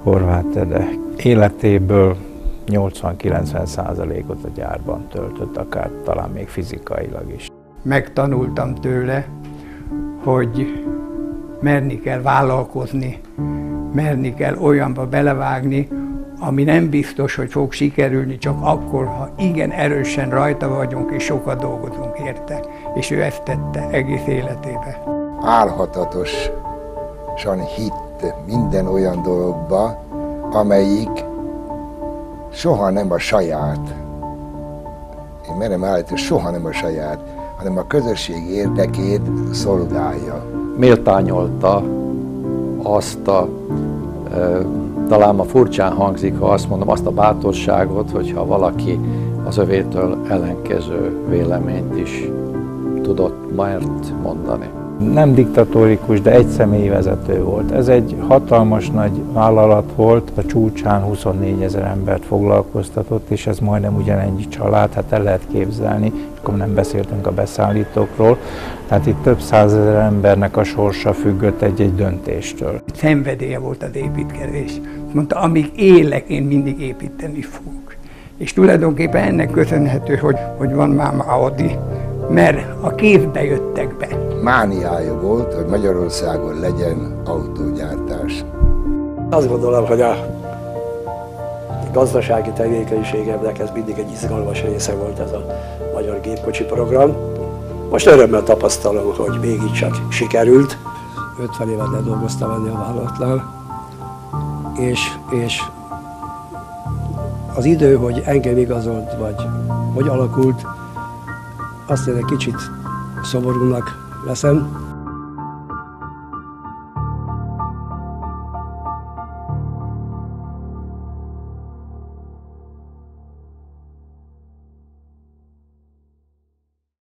Horváth Ede életéből 80-90%-ot a gyárban töltött, akár talán még fizikailag is. Megtanultam tőle, hogy merni kell vállalkozni, merni kell olyanba belevágni, ami nem biztos, hogy fog sikerülni, csak akkor, ha igen erősen rajta vagyunk és sokat dolgozunk érte. És ő ezt tette egész életébe. Álhatatosan hitt minden olyan dologba, amelyik soha nem a saját. Én merem állítani, soha nem a saját, hanem a közösség érdekét szolgálja. Méltányolta azt talán ma furcsán hangzik, ha azt mondom, azt a bátorságot, hogyha valaki az övétől ellenkező véleményt is tudott mert mondani. Nem diktatórikus, de egyszemélyi vezető volt. Ez egy hatalmas nagy vállalat volt, a csúcsán 24 000 embert foglalkoztatott, és ez majdnem ugyanennyi család, hát el lehet képzelni, és akkor nem beszéltünk a beszállítókról, tehát itt több százezer embernek a sorsa függött egy-egy döntéstől. Szenvedélye volt az építkezés. Mondta, amíg élek, én mindig építeni fogok. És tulajdonképpen ennek köszönhető, hogy van máma Audi, mert a kézbe jöttek be. Mániája volt, hogy Magyarországon legyen autógyártás. Azt gondolom, hogy a gazdasági tevékenységemnek ez mindig egy izgalmas része volt, ez a magyar gépkocsi program. Most örömmel tapasztalom, hogy mégiscsak sikerült. 50 évet ledolgoztam ennél a vállalatnál, és az idő, hogy engem igazolt, vagy hogy alakult, azt én egy kicsit szomorúnak veszem.